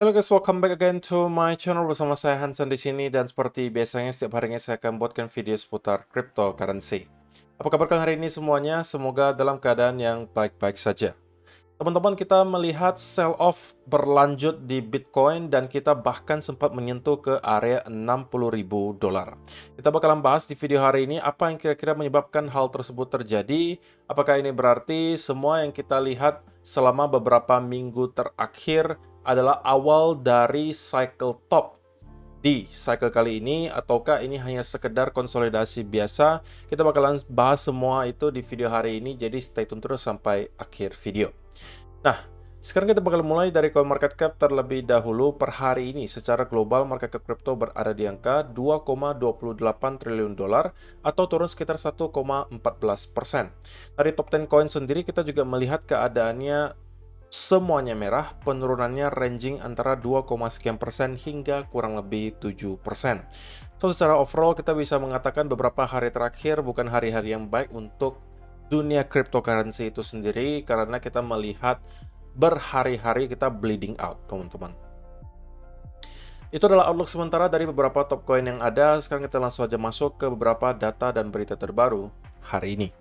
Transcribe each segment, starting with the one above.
Halo guys, welcome back again to my channel bersama saya Hansen di sini dan seperti biasanya setiap harinya saya akan buatkan video seputar cryptocurrency. Apa kabar kalian hari ini semuanya? Semoga dalam keadaan yang baik-baik saja. Teman-teman, kita melihat sell off berlanjut di Bitcoin dan kita bahkan sempat menyentuh ke area $60.000. Kita bakalan bahas di video hari ini apa yang kira-kira menyebabkan hal tersebut terjadi. Apakah ini berarti semua yang kita lihat selama beberapa minggu terakhir adalah awal dari cycle top di cycle kali ini, ataukah ini hanya sekedar konsolidasi biasa? Kita bakalan bahas semua itu di video hari ini, jadi stay tune terus sampai akhir video. Nah, sekarang kita bakal mulai dari CoinMarketCap terlebih dahulu. Per hari ini secara global market cap crypto berada di angka 2,28 triliun dolar atau turun sekitar 1,14%. Dari top 10 coin sendiri kita juga melihat keadaannya semuanya merah, penurunannya ranging antara 2, sekian persen hingga kurang lebih 7%. So, secara overall kita bisa mengatakan beberapa hari terakhir bukan hari-hari yang baik untuk dunia cryptocurrency itu sendiri karena kita melihat berhari-hari kita bleeding out, teman-teman. Itu adalah outlook sementara dari beberapa top coin yang ada. Sekarang kita langsung aja masuk ke beberapa data dan berita terbaru hari ini.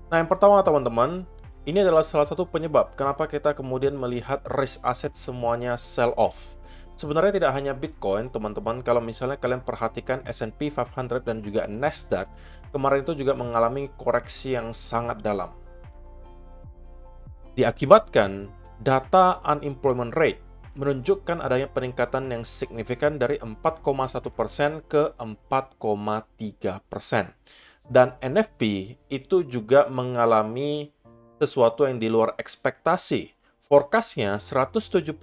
Nah, yang pertama teman-teman, ini adalah salah satu penyebab kenapa kita kemudian melihat risk asset semuanya sell off. Sebenarnya tidak hanya Bitcoin, teman-teman. Kalau misalnya kalian perhatikan S&P 500 dan juga Nasdaq, kemarin itu juga mengalami koreksi yang sangat dalam. Diakibatkan data unemployment rate menunjukkan adanya peningkatan yang signifikan dari 4,1% ke 4,3%. Dan NFP itu juga mengalami sesuatu yang di luar ekspektasi. Forecast-nya 175.000,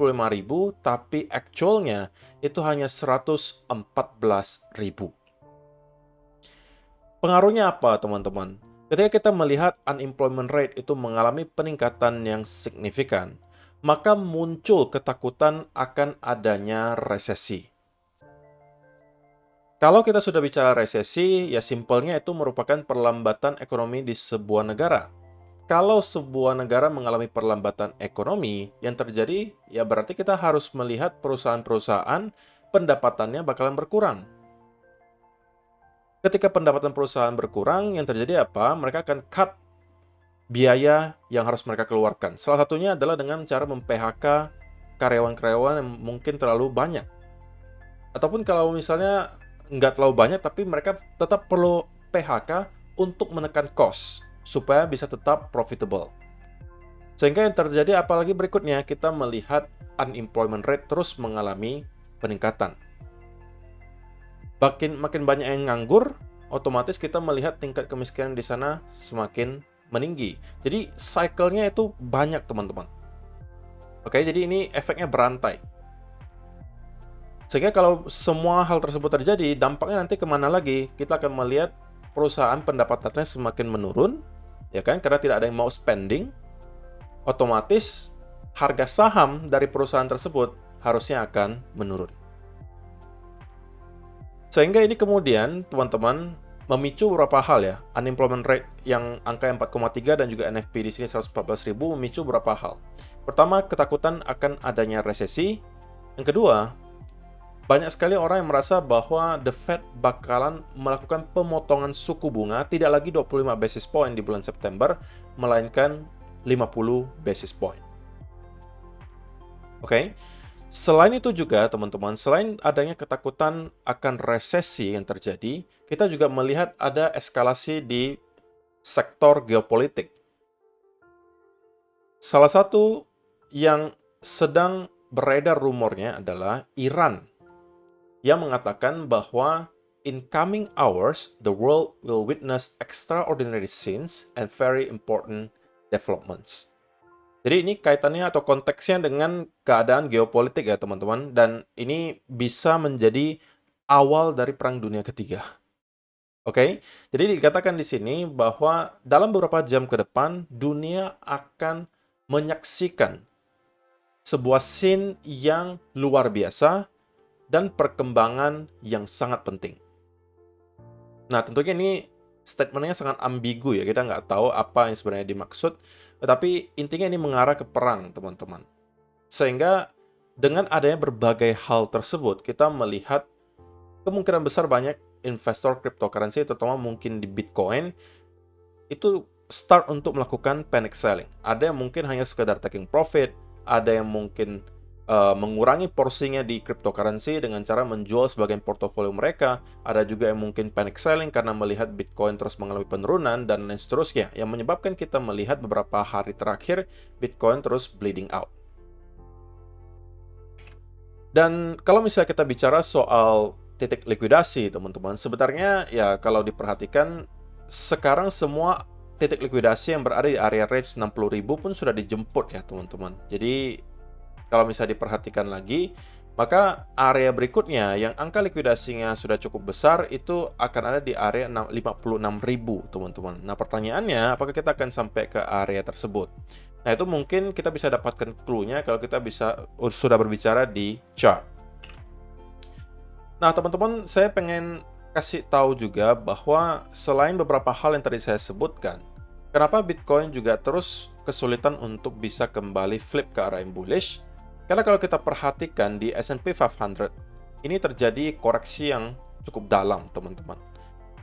tapi actual-nya itu hanya 114.000. Pengaruhnya apa, teman-teman? Ketika kita melihat unemployment rate itu mengalami peningkatan yang signifikan, maka muncul ketakutan akan adanya resesi. Kalau kita sudah bicara resesi, ya simpelnya itu merupakan perlambatan ekonomi di sebuah negara. Kalau sebuah negara mengalami perlambatan ekonomi, yang terjadi ya berarti kita harus melihat perusahaan-perusahaan pendapatannya bakalan berkurang. Ketika pendapatan perusahaan berkurang, yang terjadi apa? Mereka akan cut biaya yang harus mereka keluarkan. Salah satunya adalah dengan cara mem-PHK karyawan-karyawan yang mungkin terlalu banyak. Ataupun kalau misalnya nggak terlalu banyak, tapi mereka tetap perlu PHK untuk menekan cost supaya bisa tetap profitable. Sehingga yang terjadi apalagi berikutnya, kita melihat unemployment rate terus mengalami peningkatan. Makin banyak yang nganggur, otomatis kita melihat tingkat kemiskinan di sana semakin meninggi. Jadi cycle-nya itu banyak, teman-teman. Oke, jadi ini efeknya berantai. Sehingga kalau semua hal tersebut terjadi, dampaknya nanti kemana lagi? Kita akan melihat perusahaan pendapatannya semakin menurun, ya kan? Karena tidak ada yang mau spending, otomatis harga saham dari perusahaan tersebut harusnya akan menurun. Sehingga ini kemudian, teman-teman, memicu beberapa hal ya. Unemployment rate yang angka 4,3 dan juga NFP di sini 114.000 memicu beberapa hal. Pertama, ketakutan akan adanya resesi. Yang kedua, banyak sekali orang yang merasa bahwa The Fed bakalan melakukan pemotongan suku bunga tidak lagi 25 basis point di bulan September, melainkan 50 basis point. Oke. Selain itu juga, teman-teman, selain adanya ketakutan akan resesi yang terjadi, kita juga melihat ada eskalasi di sektor geopolitik. Salah satu yang sedang beredar rumornya adalah Iran yang mengatakan bahwa in coming hours, the world will witness extraordinary scenes and very important developments. Jadi ini kaitannya atau konteksnya dengan keadaan geopolitik ya teman-teman, dan ini bisa menjadi awal dari Perang Dunia Ketiga. Oke, jadi dikatakan di sini bahwa dalam beberapa jam ke depan, dunia akan menyaksikan sebuah scene yang luar biasa dan perkembangan yang sangat penting. Nah, tentunya ini statementnya sangat ambigu ya, kita nggak tahu apa yang sebenarnya dimaksud, tetapi intinya ini mengarah ke perang, teman-teman. Sehingga Dengan adanya berbagai hal tersebut, kita melihat kemungkinan besar banyak investor cryptocurrency, terutama mungkin di Bitcoin, itu start untuk melakukan panic selling. Ada yang mungkin hanya sekedar taking profit, ada yang mungkin mengurangi porsinya di cryptocurrency dengan cara menjual sebagian portofolio mereka. Ada juga yang mungkin panic selling karena melihat Bitcoin terus mengalami penurunan dan lain seterusnya, yang menyebabkan kita melihat beberapa hari terakhir Bitcoin terus bleeding out. Dan kalau misalnya kita bicara soal titik likuidasi, teman-teman, sebenarnya ya kalau diperhatikan sekarang semua titik likuidasi yang berada di area range 60.000 pun sudah dijemput ya, teman-teman. Jadi kalau misalnya diperhatikan lagi, maka area berikutnya yang angka likuidasinya sudah cukup besar itu akan ada di area 56.000, teman-teman. Nah, pertanyaannya, apakah kita akan sampai ke area tersebut? Nah, itu mungkin kita bisa dapatkan clue-nya kalau kita sudah berbicara di chart. Nah, teman-teman, saya pengen kasih tahu juga bahwa selain beberapa hal yang tadi saya sebutkan, kenapa Bitcoin juga terus kesulitan untuk bisa kembali flip ke arah yang bullish? Karena kalau kita perhatikan di S&P 500, ini terjadi koreksi yang cukup dalam, teman-teman.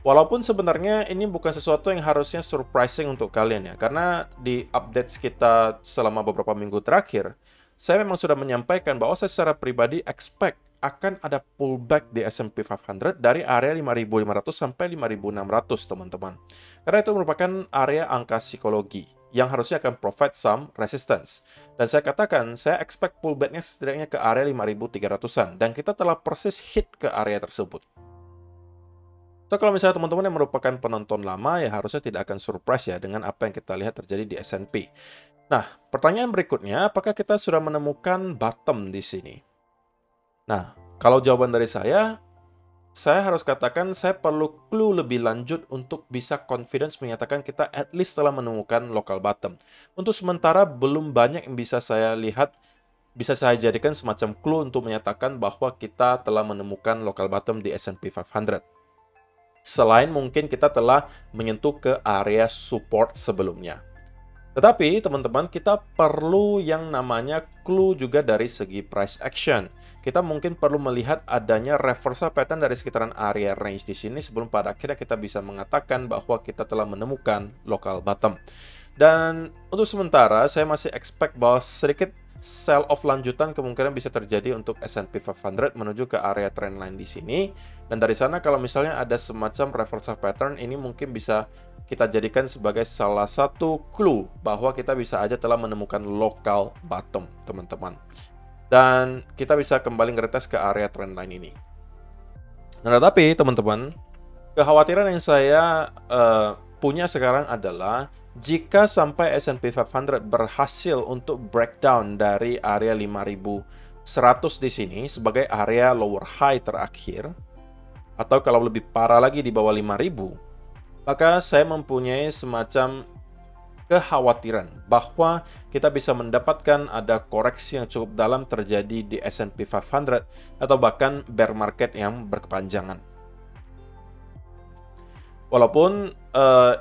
Walaupun sebenarnya ini bukan sesuatu yang harusnya surprising untuk kalian ya, karena di update kita selama beberapa minggu terakhir, saya memang sudah menyampaikan bahwa saya secara pribadi expect akan ada pullback di S&P 500 dari area 5.500 sampai 5.600, teman-teman. Karena itu merupakan area angka psikologi yang harusnya akan provide some resistance. Dan saya katakan, saya expect pullback-nya setidaknya ke area 5.300-an. Dan kita telah persis hit ke area tersebut. So, kalau misalnya teman-teman yang merupakan penonton lama, ya harusnya tidak akan surprise ya dengan apa yang kita lihat terjadi di S&P. Nah, pertanyaan berikutnya, apakah kita sudah menemukan bottom di sini? Nah, kalau jawaban dari saya harus katakan saya perlu clue lebih lanjut untuk bisa confidence menyatakan kita at least telah menemukan local bottom. Untuk sementara belum banyak yang bisa saya lihat, bisa saya jadikan semacam clue untuk menyatakan bahwa kita telah menemukan local bottom di S&P 500. Selain mungkin kita telah menyentuh ke area support sebelumnya. Tetapi, teman-teman, kita perlu yang namanya clue juga dari segi price action. Kita mungkin perlu melihat adanya reversal pattern dari sekitaran area range di sini sebelum pada akhirnya kita bisa mengatakan bahwa kita telah menemukan local bottom. Dan untuk sementara, saya masih expect bahwa sedikit sell off lanjutan kemungkinan bisa terjadi untuk S&P 500 menuju ke area trendline di sini. Dan dari sana kalau misalnya ada semacam reversal pattern, ini mungkin bisa kita jadikan sebagai salah satu clue bahwa kita bisa aja telah menemukan local bottom, teman-teman. Dan kita bisa kembali ngeretes ke area trendline ini. Nah, tetapi teman-teman, kekhawatiran yang saya punya sekarang adalah jika sampai S&P 500 berhasil untuk breakdown dari area 5.100 di sini sebagai area lower high terakhir, atau kalau lebih parah lagi di bawah 5.000, maka saya mempunyai semacam kekhawatiran bahwa kita bisa mendapatkan ada koreksi yang cukup dalam terjadi di S&P 500 atau bahkan bear market yang berkepanjangan. Walaupun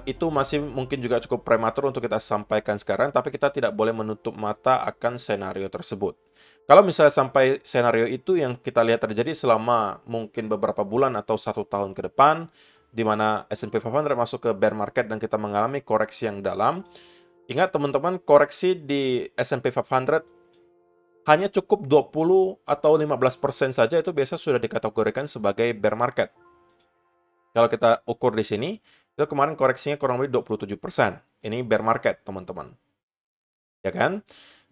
itu masih mungkin juga cukup prematur untuk kita sampaikan sekarang, tapi kita tidak boleh menutup mata akan senario tersebut. Kalau misalnya sampai senario itu yang kita lihat terjadi selama mungkin beberapa bulan atau 1 tahun ke depan, di mana S&P 500 masuk ke bear market dan kita mengalami koreksi yang dalam. Ingat teman-teman, koreksi di S&P 500 hanya cukup 20 atau 15% saja itu biasa sudah dikategorikan sebagai bear market. Kalau kita ukur di sini, itu kemarin koreksinya kurang lebih 27%. Ini bear market, teman-teman. Ya kan?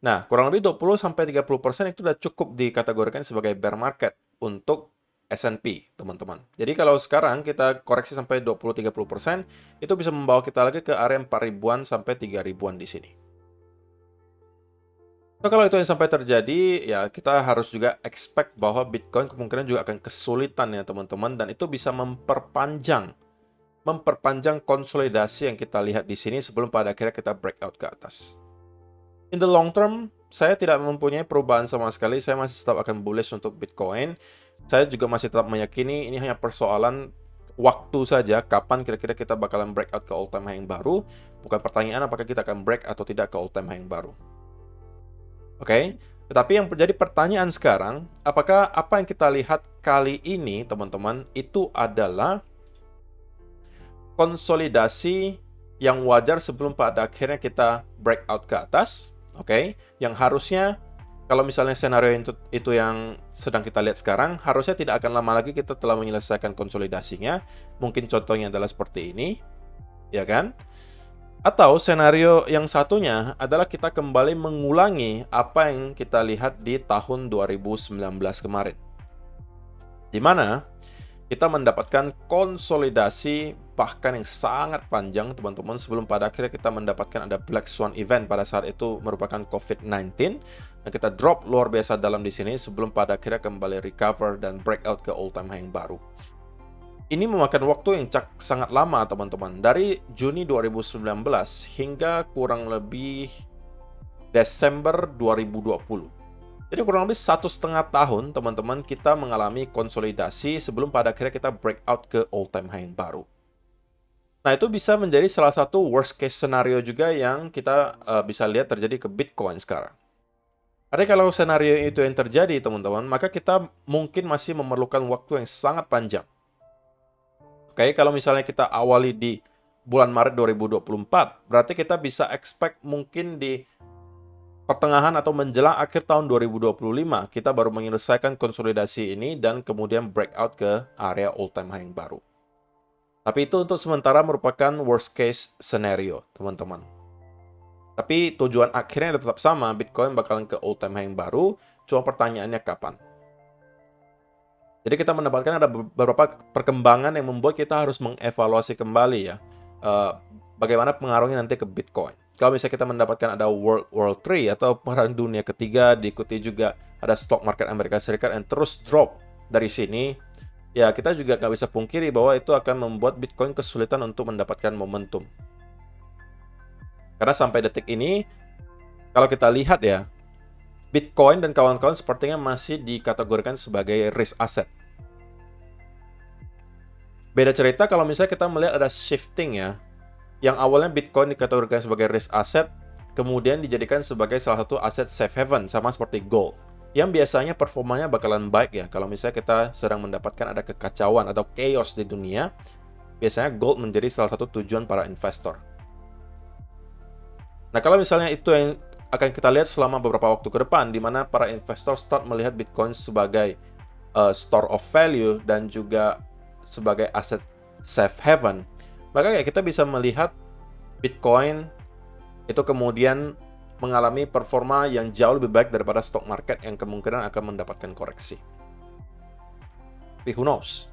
Nah, kurang lebih 20-30% itu sudah cukup dikategorikan sebagai bear market untuk S&P, teman-teman. Jadi kalau sekarang kita koreksi sampai 20-30%, itu bisa membawa kita lagi ke area 4.000-an sampai 3.000-an di sini. So, kalau itu yang sampai terjadi, ya kita harus juga expect bahwa Bitcoin kemungkinan juga akan kesulitan ya teman-teman, dan itu bisa memperpanjang konsolidasi yang kita lihat di sini sebelum pada akhirnya kita breakout ke atas. In the long term, saya tidak mempunyai perubahan sama sekali. Saya masih tetap akan bullish untuk Bitcoin. Saya juga masih tetap meyakini ini hanya persoalan waktu saja kapan kira-kira kita bakalan breakout ke all time high yang baru. Bukan pertanyaan apakah kita akan break atau tidak ke all time high yang baru. Oke. Tetapi yang menjadi pertanyaan sekarang, apakah apa yang kita lihat kali ini, teman-teman, itu adalah konsolidasi yang wajar sebelum pada akhirnya kita breakout ke atas, oke? Yang harusnya, kalau misalnya senario itu yang sedang kita lihat sekarang, harusnya tidak akan lama lagi kita telah menyelesaikan konsolidasinya. Mungkin contohnya adalah seperti ini, ya kan? Atau senario yang satunya adalah kita kembali mengulangi apa yang kita lihat di tahun 2019 kemarin. Di mana kita mendapatkan konsolidasi bahkan yang sangat panjang, teman-teman, sebelum pada akhirnya kita mendapatkan ada Black Swan event. Pada saat itu merupakan COVID-19, dan kita drop luar biasa dalam di sini sebelum pada akhirnya kembali recover dan breakout ke all-time high yang baru. Ini memakan waktu yang sangat lama, teman-teman. Dari Juni 2019 hingga kurang lebih Desember 2020. Jadi kurang lebih 1,5 tahun, teman-teman, kita mengalami konsolidasi sebelum pada akhirnya kita breakout ke all-time high yang baru. Nah, itu bisa menjadi salah satu worst case scenario juga yang kita bisa lihat terjadi ke Bitcoin sekarang. Jadi kalau senario itu yang terjadi, teman-teman, maka kita mungkin masih memerlukan waktu yang sangat panjang. Oke, kalau misalnya kita awali di bulan Maret 2024, berarti kita bisa expect mungkin di pertengahan atau menjelang akhir tahun 2025, kita baru menyelesaikan konsolidasi ini dan kemudian breakout ke area all-time high yang baru. Tapi itu untuk sementara merupakan worst case scenario, teman-teman. Tapi tujuan akhirnya tetap sama, Bitcoin bakalan ke all-time high yang baru, cuma pertanyaannya kapan. Jadi kita mendapatkan ada beberapa perkembangan yang membuat kita harus mengevaluasi kembali ya, bagaimana pengaruhnya nanti ke Bitcoin. Kalau misalnya kita mendapatkan ada World War III atau Perang Dunia Ketiga, diikuti juga ada stock market Amerika Serikat yang terus drop dari sini, ya kita juga nggak bisa pungkiri bahwa itu akan membuat Bitcoin kesulitan untuk mendapatkan momentum. Karena sampai detik ini, kalau kita lihat ya, Bitcoin dan kawan-kawan sepertinya masih dikategorikan sebagai risk asset. Beda cerita kalau misalnya kita melihat ada shifting ya, yang awalnya Bitcoin dikategorikan sebagai risk asset, kemudian dijadikan sebagai salah satu aset safe haven, sama seperti gold. Yang biasanya performanya bakalan baik ya, kalau misalnya kita sedang mendapatkan ada kekacauan atau chaos di dunia, biasanya gold menjadi salah satu tujuan para investor. Nah, kalau misalnya itu yang akan kita lihat selama beberapa waktu ke depan, di mana para investor start melihat Bitcoin sebagai store of value dan juga sebagai aset safe haven, maka ya kita bisa melihat Bitcoin itu kemudian mengalami performa yang jauh lebih baik daripada stock market yang kemungkinan akan mendapatkan koreksi. Tapi who knows?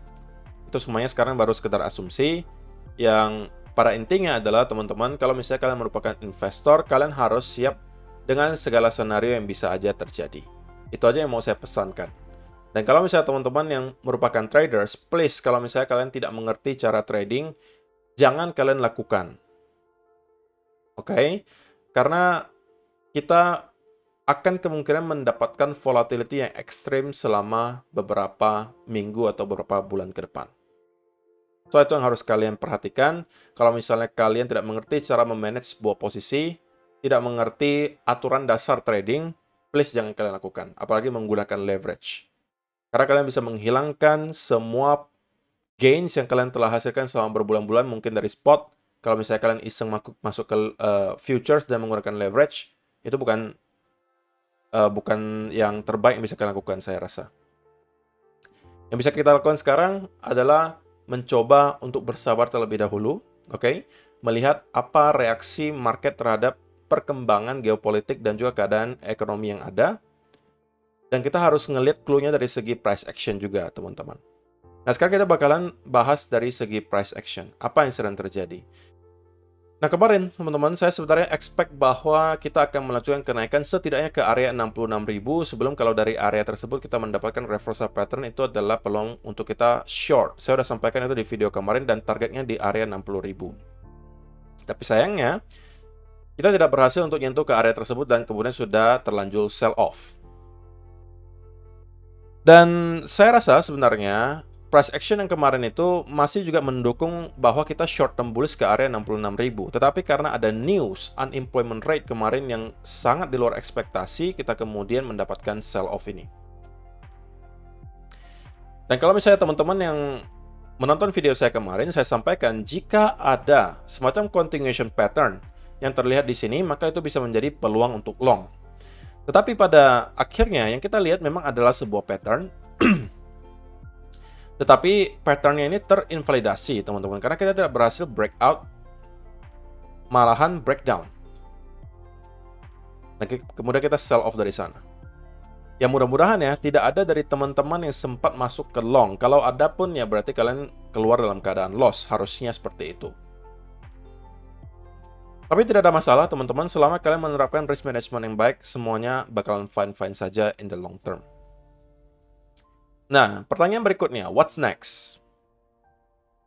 Itu semuanya sekarang baru sekedar asumsi. Yang pada intinya adalah, teman-teman, kalau misalnya kalian merupakan investor, kalian harus siap dengan segala senario yang bisa aja terjadi. Itu aja yang mau saya pesankan. Dan kalau misalnya teman-teman yang merupakan traders, please, kalau misalnya kalian tidak mengerti cara trading, jangan kalian lakukan. Oke? Karena kita akan kemungkinan mendapatkan volatility yang ekstrim selama beberapa minggu atau beberapa bulan ke depan. So, itu yang harus kalian perhatikan. Kalau misalnya kalian tidak mengerti cara memanage sebuah posisi, tidak mengerti aturan dasar trading, please jangan kalian lakukan. Apalagi menggunakan leverage. Karena kalian bisa menghilangkan semua gains yang kalian telah hasilkan selama berbulan-bulan, mungkin dari spot. Kalau misalnya kalian iseng masuk ke futures dan menggunakan leverage, itu bukan yang terbaik yang bisa kalian lakukan, saya rasa. Yang bisa kita lakukan sekarang adalah mencoba untuk bersabar terlebih dahulu, oke? Melihat apa reaksi market terhadap perkembangan geopolitik dan juga keadaan ekonomi yang ada. Dan kita harus ngelihat clue-nya dari segi price action juga, teman-teman. Nah, sekarang kita bakalan bahas dari segi price action. Apa yang sedang terjadi? Nah, kemarin, teman-teman, saya sebenarnya expect bahwa kita akan melanjutkan kenaikan setidaknya ke area 66.000 sebelum kalau dari area tersebut kita mendapatkan reversal pattern, itu adalah peluang untuk kita short. Saya sudah sampaikan itu di video kemarin dan targetnya di area 60.000. Tapi sayangnya, kita tidak berhasil untuk nyentuh ke area tersebut dan kemudian sudah terlanjur sell off. Dan saya rasa sebenarnya price action yang kemarin itu masih juga mendukung bahwa kita short term bullish ke area 66.000. Tetapi karena ada news unemployment rate kemarin yang sangat di luar ekspektasi, kita kemudian mendapatkan sell off ini. Dan kalau misalnya teman-teman yang menonton video saya kemarin, saya sampaikan jika ada semacam continuation pattern yang terlihat di sini, maka itu bisa menjadi peluang untuk long. Tetapi pada akhirnya yang kita lihat memang adalah sebuah pattern. Tetapi patternnya ini terinvalidasi, teman-teman, karena kita tidak berhasil breakout, malahan breakdown. Dan kemudian kita sell off dari sana. Ya mudah-mudahan ya, tidak ada dari teman-teman yang sempat masuk ke long. Kalau ada pun ya berarti kalian keluar dalam keadaan loss, harusnya seperti itu. Tapi tidak ada masalah teman-teman, selama kalian menerapkan risk management yang baik, semuanya bakalan fine-fine saja in the long term. Nah, pertanyaan berikutnya, what's next?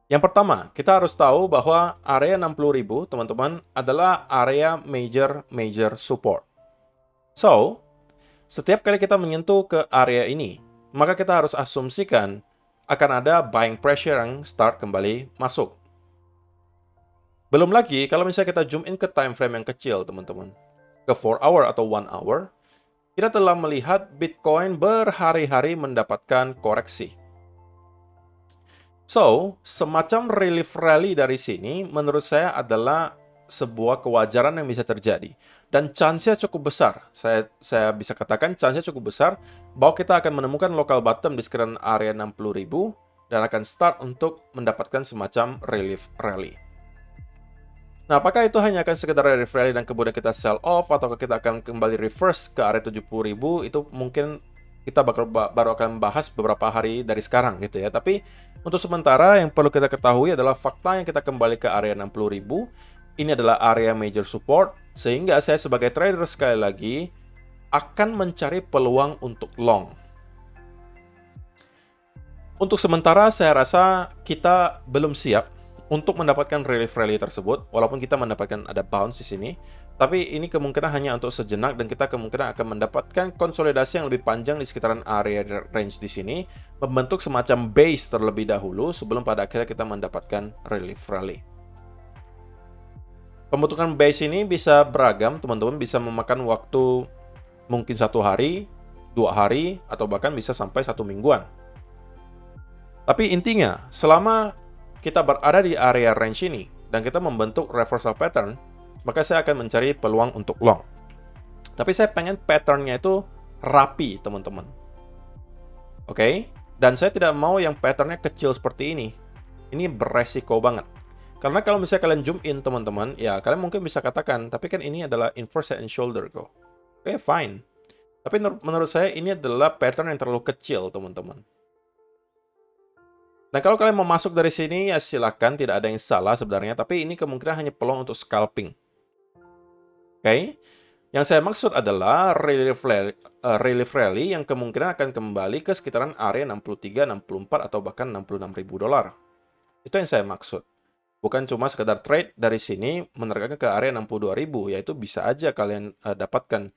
Yang pertama, kita harus tahu bahwa area 60.000, teman-teman, adalah area major support. So, setiap kali kita menyentuh ke area ini, maka kita harus asumsikan akan ada buying pressure yang start kembali masuk. Belum lagi, kalau misalnya kita zoom in ke time frame yang kecil, teman-teman, ke 4 hour atau 1 hour, kita telah melihat Bitcoin berhari-hari mendapatkan koreksi. So, semacam relief rally dari sini menurut saya adalah sebuah kewajaran yang bisa terjadi. Dan chance-nya cukup besar. Saya bisa katakan chance-nya cukup besar bahwa kita akan menemukan local bottom di sekitaran area 60.000 dan akan start untuk mendapatkan semacam relief rally. Nah, apakah itu hanya akan sekedar relief rally dan kemudian kita sell off, atau kita akan kembali reverse ke area 70.000, itu mungkin kita baru akan bahas beberapa hari dari sekarang gitu ya. Tapi untuk sementara yang perlu kita ketahui adalah fakta yang kita kembali ke area 60.000, ini adalah area major support, sehingga saya sebagai trader sekali lagi akan mencari peluang untuk long. Untuk sementara saya rasa kita belum siap untuk mendapatkan relief rally tersebut, walaupun kita mendapatkan ada bounce di sini, tapi ini kemungkinan hanya untuk sejenak dan kita kemungkinan akan mendapatkan konsolidasi yang lebih panjang di sekitaran area range di sini, membentuk semacam base terlebih dahulu sebelum pada akhirnya kita mendapatkan relief rally. Pembentukan base ini bisa beragam, teman-teman, bisa memakan waktu mungkin 1 hari, 2 hari, atau bahkan bisa sampai 1 mingguan. Tapi intinya, selama kita berada di area range ini dan kita membentuk reversal pattern, maka saya akan mencari peluang untuk long. Tapi saya pengen patternnya itu rapi, teman-teman. Oke? Dan saya tidak mau yang patternnya kecil seperti ini. Ini beresiko banget. Karena kalau misalnya kalian zoom in, teman-teman, ya kalian mungkin bisa katakan, tapi kan ini adalah inverse head and shoulder kok. Oke, fine. Tapi menurut saya ini adalah pattern yang terlalu kecil, teman-teman. Nah, kalau kalian mau masuk dari sini, ya silakan, tidak ada yang salah sebenarnya. Tapi ini kemungkinan hanya peluang untuk scalping. Oke? Yang saya maksud adalah relief rally yang kemungkinan akan kembali ke sekitaran area 63, 64, atau bahkan 66.000 dolar. Itu yang saya maksud. Bukan cuma sekedar trade dari sini menerangkan ke area 62.000, yaitu bisa aja kalian dapatkan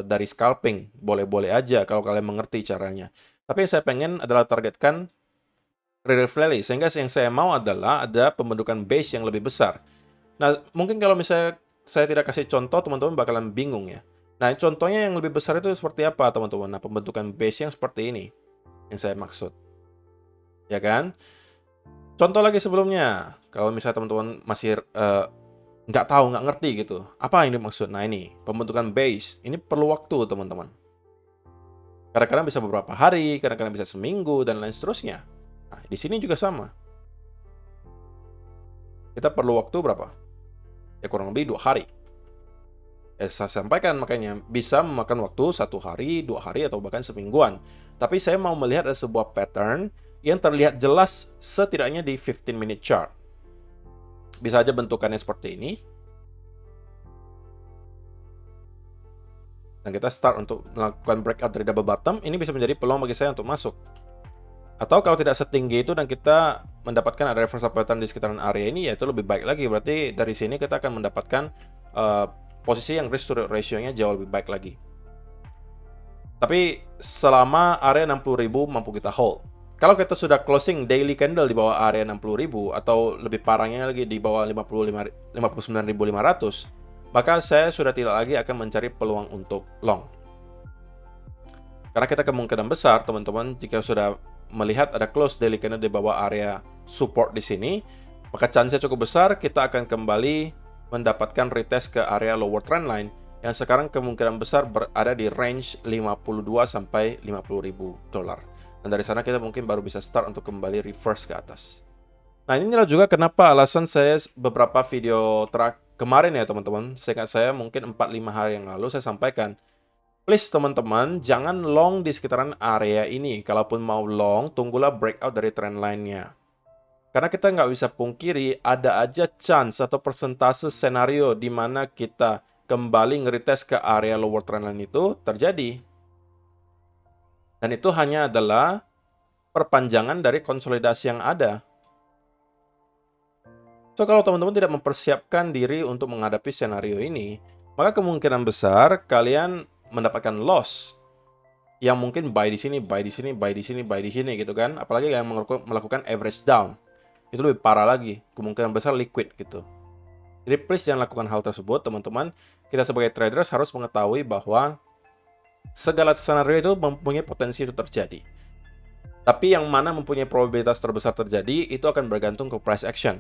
dari scalping. Boleh-boleh aja kalau kalian mengerti caranya. Tapi yang saya pengen adalah targetkan relief rally, sehingga yang saya mau adalah ada pembentukan base yang lebih besar. Nah, mungkin kalau misalnya saya tidak kasih contoh, teman-teman bakalan bingung ya. Nah, contohnya yang lebih besar itu seperti apa, teman-teman? Nah, pembentukan base yang seperti ini yang saya maksud. Ya kan? Contoh lagi sebelumnya, kalau misalnya teman-teman masih nggak tahu, nggak ngerti gitu, apa yang dimaksud? Nah ini, pembentukan base, ini perlu waktu teman-teman. Kadang-kadang bisa beberapa hari, kadang-kadang bisa seminggu, dan lain seterusnya. Nah, di sini juga sama. Kita perlu waktu berapa? Ya kurang lebih 2 hari. Saya sampaikan makanya, bisa memakan waktu 1 hari, 2 hari, atau bahkan semingguan. Tapi saya mau melihat ada sebuah pattern yang terlihat jelas setidaknya di 15-minute chart. Bisa aja bentukannya seperti ini. Dan kita start untuk melakukan breakout dari double bottom. Ini bisa menjadi peluang bagi saya untuk masuk. Atau kalau tidak setinggi itu dan kita mendapatkan ada reversal pattern di sekitaran area ini, ya itu lebih baik lagi. Berarti dari sini kita akan mendapatkan posisi yang risk to ratio-nya jauh lebih baik lagi. Tapi selama area 60.000 mampu kita hold. Kalau kita sudah closing daily candle di bawah area 60.000 atau lebih parahnya lagi di bawah 59.500, maka saya sudah tidak lagi akan mencari peluang untuk long. Karena kita kemungkinan besar, teman-teman, jika sudah melihat ada close daily candle di bawah area support di sini, maka chance cukup besar kita akan kembali mendapatkan retest ke area lower trend line yang sekarang kemungkinan besar berada di range 52 sampai 50.000 dolar. Dan dari sana kita mungkin baru bisa start untuk kembali reverse ke atas. Nah, inilah juga kenapa alasan saya beberapa video kemarin ya teman-teman, seingat saya mungkin 4-5 hari yang lalu saya sampaikan, please teman-teman, jangan long di sekitaran area ini. Kalaupun mau long, tunggulah breakout dari trend line-nya. Karena kita nggak bisa pungkiri, ada aja chance atau persentase senario di mana kita kembali nge-retest ke area lower trend line itu terjadi. Dan itu hanya adalah perpanjangan dari konsolidasi yang ada. So, kalau teman-teman tidak mempersiapkan diri untuk menghadapi skenario ini, maka kemungkinan besar kalian mendapatkan loss. Yang mungkin buy di sini, buy di sini, buy di sini, buy di sini gitu kan. Apalagi yang melakukan average down. Itu lebih parah lagi. Kemungkinan besar liquid gitu. Jadi please jangan lakukan hal tersebut, teman-teman. Kita sebagai traders harus mengetahui bahwa segala skenario itu mempunyai potensi itu terjadi. Tapi yang mana mempunyai probabilitas terbesar terjadi, itu akan bergantung ke price action.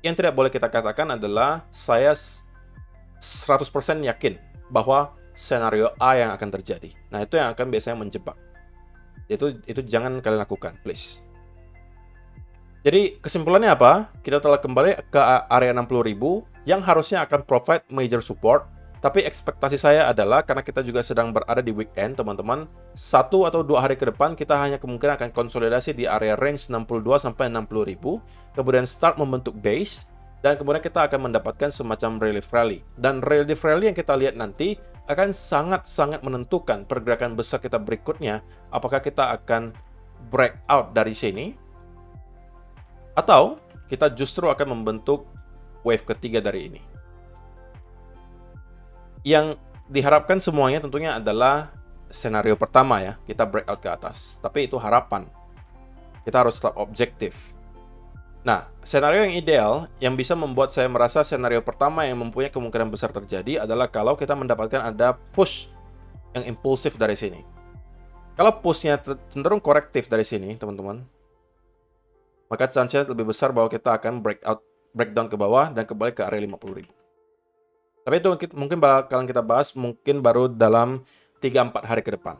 Yang tidak boleh kita katakan adalah, saya 100% yakin bahwa skenario A yang akan terjadi. Nah, itu yang akan biasanya menjebak. Itu jangan kalian lakukan, please. Jadi, kesimpulannya apa? Kita telah kembali ke area 60.000 yang harusnya akan provide major support. Tapi ekspektasi saya adalah karena kita juga sedang berada di weekend, teman-teman, 1 atau 2 hari ke depan kita hanya kemungkinan akan konsolidasi di area range 62 sampai 60.000, kemudian start membentuk base, dan kemudian kita akan mendapatkan semacam relief rally. Dan relief rally yang kita lihat nanti akan sangat-sangat menentukan pergerakan besar kita berikutnya, apakah kita akan breakout dari sini, atau kita justru akan membentuk wave ketiga dari ini. Yang diharapkan semuanya tentunya adalah skenario pertama ya, kita breakout ke atas. Tapi itu harapan. Kita harus tetap objektif. Nah, skenario yang ideal yang bisa membuat saya merasa skenario pertama yang mempunyai kemungkinan besar terjadi adalah kalau kita mendapatkan ada push yang impulsif dari sini. Kalau pushnya cenderung korektif dari sini, teman-teman, maka chance lebih besar bahwa kita akan breakdown ke bawah dan kembali ke area 50.000. Tapi itu mungkin bakalan kita bahas mungkin baru dalam 3-4 hari ke depan.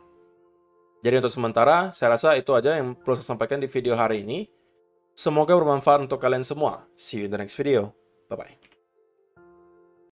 Jadi untuk sementara, saya rasa itu aja yang perlu saya sampaikan di video hari ini. Semoga bermanfaat untuk kalian semua. See you in the next video. Bye-bye.